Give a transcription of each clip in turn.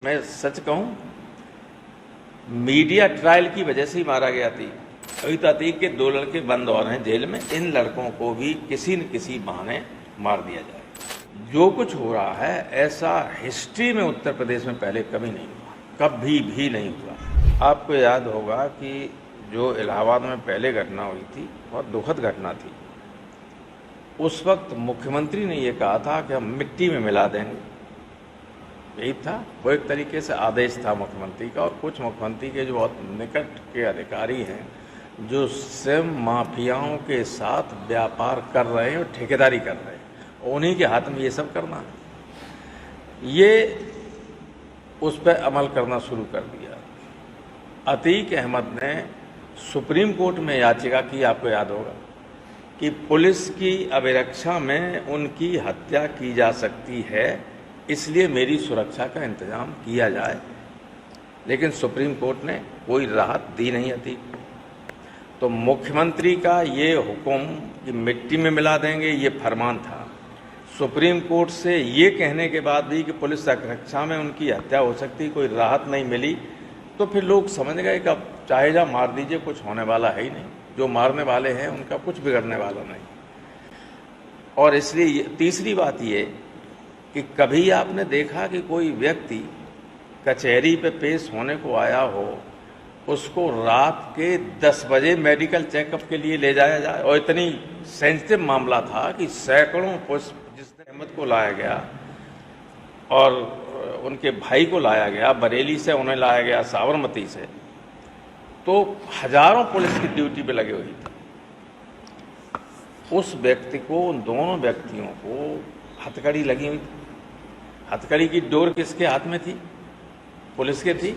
मैं सच कहूं, media trial की वजह से ही मारा गया थी। अभी तो अतीक के 2 लड़के बंद और हैं जेल में, इन लड़कों को भी किसी न किसी बहाने मार दिया जाए। जो कुछ हो रहा है ऐसा हिस्ट्री में उत्तर प्रदेश में पहले कभी नहीं हुआ, कभी भी नहीं हुआ। आपको याद होगा कि जो इलाहाबाद में पहले घटना हुई थी बहुत दुखद घटना थी। उस वक्त मुख्यमंत्री ने ये कहा था कि हम मिट्टी में मिला देंगे, यही था। वो एक तरीके से आदेश था मुख्यमंत्री का। और कुछ मुख्यमंत्री के जो बहुत निकट के अधिकारी हैं जो स्वयं माफियाओं के साथ व्यापार कर रहे हैं और ठेकेदारी कर रहे हैं, उन्हीं के हाथ में ये सब करना है। ये उस पर अमल करना शुरू कर दिया। अतीक अहमद ने सुप्रीम कोर्ट में याचिका की, आपको याद होगा, कि पुलिस की अभिरक्षा में उनकी हत्या की जा सकती है, इसलिए मेरी सुरक्षा का इंतजाम किया जाए। लेकिन सुप्रीम कोर्ट ने कोई राहत दी नहीं अतीक। तो मुख्यमंत्री का ये हुक्म कि मिट्टी में मिला देंगे, ये फरमान था। सुप्रीम कोर्ट से ये कहने के बाद भी कि पुलिस रक्षा में उनकी हत्या हो सकती, कोई राहत नहीं मिली, तो फिर लोग समझ गए कि अब चाहे जा मार दीजिए, कुछ होने वाला है ही नहीं। जो मारने वाले हैं उनका कुछ बिगड़ने वाला नहीं। और इसलिए तीसरी बात ये कि कभी आपने देखा कि कोई व्यक्ति कचहरी पे पेश होने को आया हो, उसको रात के 10 बजे मेडिकल चेकअप के लिए ले जाया जाए? और इतनी सेंसिटिव मामला था कि सैकड़ों पुष्प जिसने अहमद को लाया गया और उनके भाई को लाया गया, बरेली से उन्हें लाया गया, साबरमती से, तो हजारों पुलिस की ड्यूटी पे लगे हुई थी। उस व्यक्ति को, उन दोनों व्यक्तियों को हथकड़ी लगी हुई थी। हथकड़ी की डोर किसके हाथ में थी? पुलिस के थी।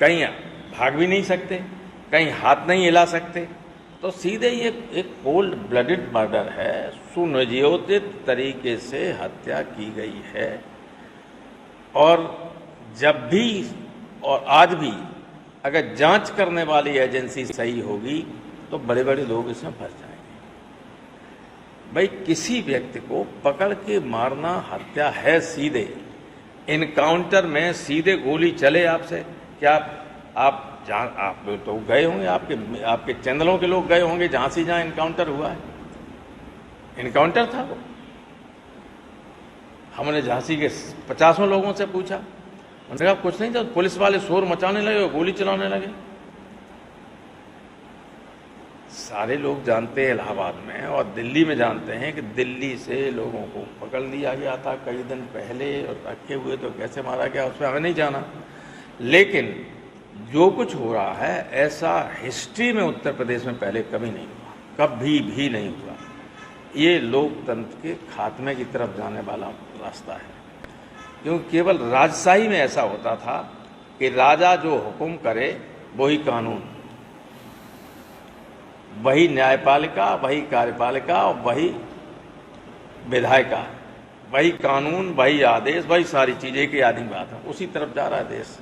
कहीं भाग भी नहीं सकते, कहीं हाथ नहीं हिला सकते। तो सीधे ये एक कोल्ड ब्लडेड मर्डर है, सुनियोजित तरीके से हत्या की गई है। और जब भी और आज भी अगर जांच करने वाली एजेंसी सही होगी तो बड़े बड़े लोग इसमें फंस जाएंगे। भाई, किसी व्यक्ति को पकड़ के मारना हत्या है सीधे। इनकाउंटर में सीधे गोली चले आपसे, क्या आप तो गए होंगे, आपके चैनलों के लोग गए होंगे झांसी, जहां इनकाउंटर हुआ है। इनकाउंटर था वो। हमने झांसी के 50 लोगों से पूछा, उन्होंने कहा कुछ नहीं था, पुलिस वाले शोर मचाने लगे और गोली चलाने लगे। सारे लोग जानते हैं इलाहाबाद में और दिल्ली में जानते हैं कि दिल्ली से लोगों को पकड़ लिया गया था कई दिन पहले और रखे हुए, तो कैसे मारा गया उस पर हमें नहीं जाना। लेकिन जो कुछ हो रहा है ऐसा हिस्ट्री में उत्तर प्रदेश में पहले कभी नहीं हुआ, कभी भी नहीं हुआ। ये लोकतंत्र के खात्मे की तरफ जाने वाला रास्ता है। क्योंकि केवल राजशाही में ऐसा होता था कि राजा जो हुक्म करे वही कानून, वही न्यायपालिका, वही कार्यपालिका और वही विधायिका, वही कानून, वही आदेश, वही सारी चीजें। एक ही आदमी बात है, उसी तरफ जा रहा है देश।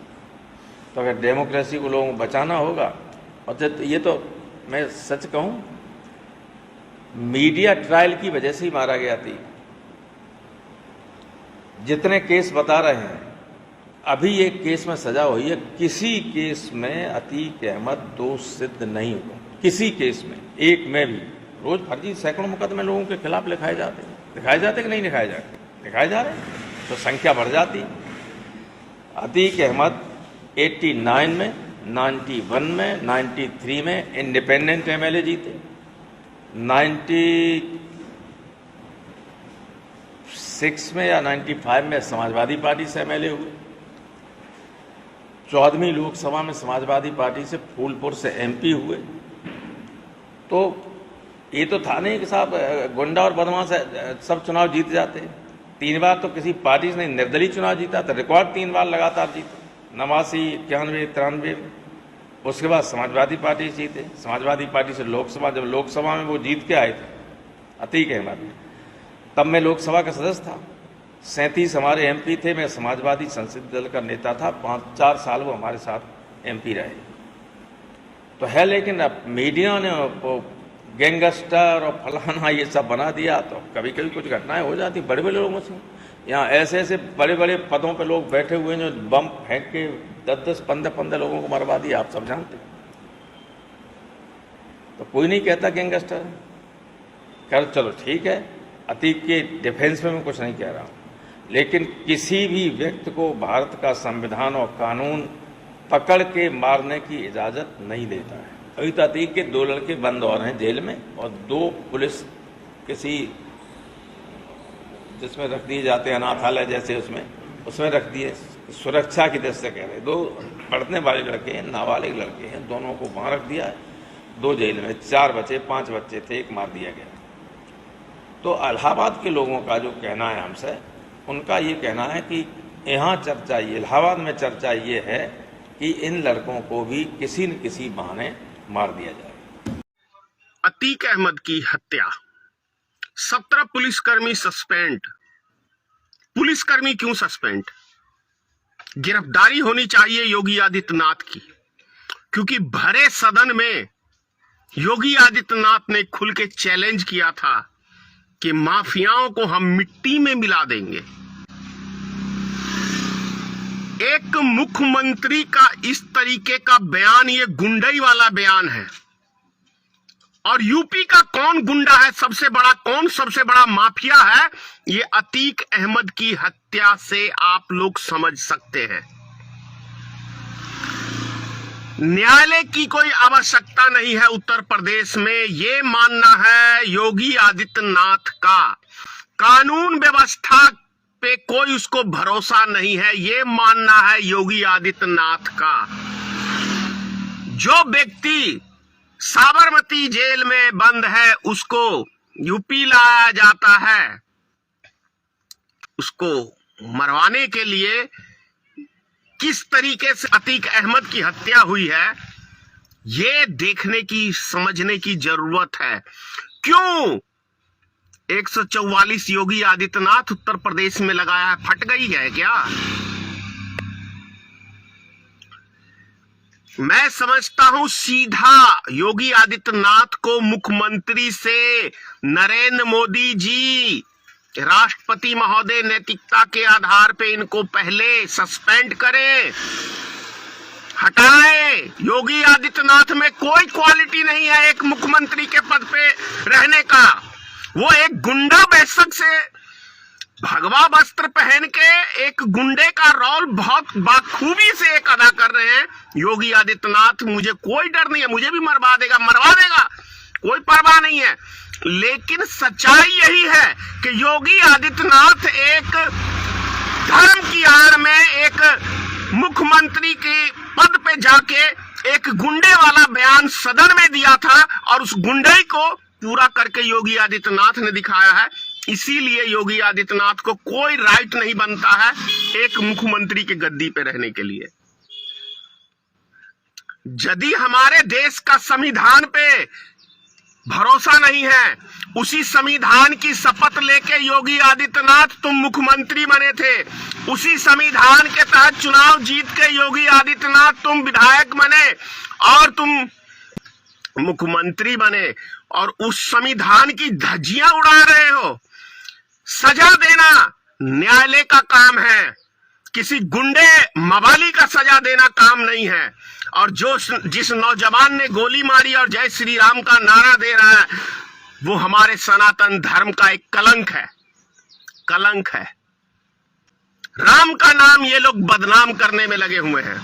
तो अगर डेमोक्रेसी को लोगों को बचाना होगा, और ये तो मैं सच कहूं, मीडिया ट्रायल की वजह से ही मारा गया थी। जितने केस बता रहे हैं, अभी एक केस में सजा हुई है, किसी केस में अतीक अहमद दोष सिद्ध नहीं हुआ, किसी केस में, एक में भी। रोज फर्जी सैकड़ों मुकदमे लोगों के खिलाफ लिखाए जाते कि नहीं लिखाए जाते? लिखाए जा रहे हैं, तो संख्या बढ़ जाती। अतीक अहमद 89 में, 91 में, 93 में इंडिपेंडेंट एमएलए जीते, 96 में या 95 में समाजवादी पार्टी से एमएलए हुए, 14वीं लोकसभा में समाजवादी पार्टी से फूलपुर से एमपी हुए। तो ये तो था नहीं कि साहब गुंडा और बदमाश सब चुनाव जीत जाते। 3 बार तो किसी पार्टी से नहीं, निर्दलीय चुनाव जीता था, रिकॉर्ड 3 बार लगातार जीते, 89, 91, 93। उसके बाद समाजवादी पार्टी जीते, समाजवादी पार्टी से लोकसभा, जब लोकसभा में वो जीत के आए थे अतीक अहमद, तब मैं लोकसभा का सदस्य था। 37 हमारे एमपी थे, मैं समाजवादी संसदीय दल का नेता था, 4 साल वो हमारे साथ एमपी रहे। तो है, लेकिन अब मीडिया ने गैंगस्टर और फलाना ये सब बना दिया, तो कभी कभी कुछ घटनाएं हो जाती बड़े बड़े लोगों से। यहाँ ऐसे ऐसे बड़े बड़े पदों पे लोग बैठे हुए हैं जो बम फेंक के 10-10, 15-15 लोगों को मरवा दिया, आप सब जानते हैं। तो कोई नहीं कहता गैंगस्टर है। खैर चलो ठीक है, अतीक के डिफेंस में मैं कुछ नहीं कह रहा हूं, लेकिन किसी भी व्यक्ति को भारत का संविधान और कानून पकड़ के मारने की इजाजत नहीं देता है। अभी तो अतीक के 2 लड़के बंद और हैं जेल में, और 2 पुलिस किसी जिसमें रख दिए जाते हैं अनाथालय जैसे उसमें रख दिए, सुरक्षा की दृष्टि से कह रहे। 2 पढ़ने वाले लड़के हैं, नाबालिग लड़के हैं, दोनों को वहां रख दिया है, 2 जेल में। 4 बच्चे 5 बच्चे थे, 1 मार दिया गया। तो इलाहाबाद के लोगों का जो कहना है हमसे, उनका ये कहना है कि यहाँ चर्चा, ये इलाहाबाद में चर्चा ये है कि इन लड़कों को भी किसी न किसी बहाने मार दिया जाए। अतीक अहमद की हत्या, 17 पुलिसकर्मी सस्पेंड। पुलिसकर्मी क्यों सस्पेंड? गिरफ्तारी होनी चाहिए योगी आदित्यनाथ की, क्योंकि भरे सदन में योगी आदित्यनाथ ने खुल के चैलेंज किया था कि माफियाओं को हम मिट्टी में मिला देंगे। एक मुख्यमंत्री का इस तरीके का बयान, ये गुंडई वाला बयान है। और यूपी का कौन गुंडा है सबसे बड़ा, कौन सबसे बड़ा माफिया है, ये अतीक अहमद की हत्या से आप लोग समझ सकते हैं। न्यायालय की कोई आवश्यकता नहीं है उत्तर प्रदेश में, ये मानना है योगी आदित्यनाथ का। कानून व्यवस्था पे कोई उसको भरोसा नहीं है, ये मानना है योगी आदित्यनाथ का। जो व्यक्ति साबरमती जेल में बंद है उसको यूपी लाया जाता है, उसको मरवाने के लिए किस तरीके से अतीक अहमद की हत्या हुई है, ये देखने की, समझने की जरूरत है। क्यों 144 योगी आदित्यनाथ उत्तर प्रदेश में लगाया है? फट गई है क्या? मैं समझता हूं सीधा योगी आदित्यनाथ को मुख्यमंत्री से नरेंद्र मोदी जी, राष्ट्रपति महोदय नैतिकता के आधार पे इनको पहले सस्पेंड करें, हटाए। योगी आदित्यनाथ में कोई क्वालिटी नहीं है एक मुख्यमंत्री के पद पे रहने का। वो एक गुंडा बेशक से भगवा वस्त्र पहन के एक गुंडे का रोल बहुत बाखूबी से एक अदा कर रहे हैं योगी आदित्यनाथ। मुझे कोई डर नहीं है, मुझे भी मरवा देगा, कोई परवाह नहीं है। लेकिन सच्चाई यही है कि योगी आदित्यनाथ एक धर्म की आड़ में एक मुख्यमंत्री के पद पे जाके एक गुंडे वाला बयान सदन में दिया था, और उस गुंडे को पूरा करके योगी आदित्यनाथ ने दिखाया है। इसीलिए योगी आदित्यनाथ को कोई राइट नहीं बनता है एक मुख्यमंत्री के गद्दी पे रहने के लिए। यदि हमारे देश का संविधान पे भरोसा नहीं है, उसी संविधान की शपथ लेके योगी आदित्यनाथ तुम मुख्यमंत्री बने थे, उसी संविधान के तहत चुनाव जीत के योगी आदित्यनाथ तुम विधायक बने और तुम मुख्यमंत्री बने, और उस संविधान की धज्जियां उड़ा रहे हो। सजा देना न्यायालय का काम है, किसी गुंडे मवाली का सजा देना काम नहीं है। और जिस नौजवान ने गोली मारी और जय श्री राम का नारा दे रहा है, वो हमारे सनातन धर्म का एक कलंक है। राम का नाम ये लोग बदनाम करने में लगे हुए हैं।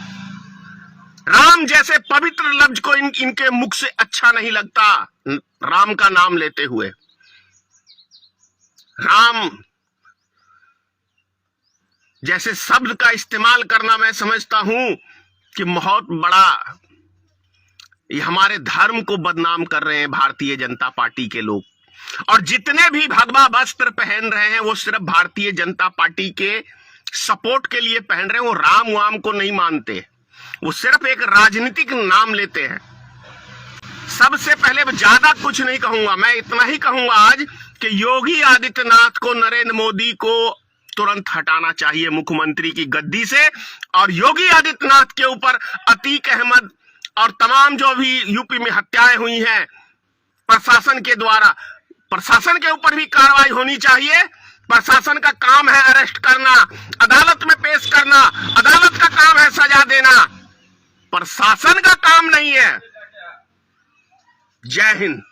राम जैसे पवित्र लफ्ज को इनके मुख से अच्छा नहीं लगता राम का नाम लेते हुए। राम जैसे शब्द का इस्तेमाल करना मैं समझता हूं कि बहुत बड़ा, ये हमारे धर्म को बदनाम कर रहे हैं भारतीय जनता पार्टी के लोग। और जितने भी भगवा वस्त्र पहन रहे हैं वो सिर्फ भारतीय जनता पार्टी के सपोर्ट के लिए पहन रहे हैं। वो राम वाम को नहीं मानते, वो सिर्फ एक राजनीतिक नाम लेते हैं। सबसे पहले मैं ज्यादा कुछ नहीं कहूंगा, मैं इतना ही कहूंगा आज कि योगी आदित्यनाथ को, नरेंद्र मोदी को तुरंत हटाना चाहिए मुख्यमंत्री की गद्दी से। और योगी आदित्यनाथ के ऊपर अतीक अहमद और तमाम जो भी यूपी में हत्याएं हुई हैं प्रशासन के द्वारा, प्रशासन के ऊपर भी कार्रवाई होनी चाहिए, प्रशासन का काम है अरेस्ट करना, अदालत में पेश करना, अदालत का काम है सजा देना, प्रशासन का काम नहीं है। जय हिंद।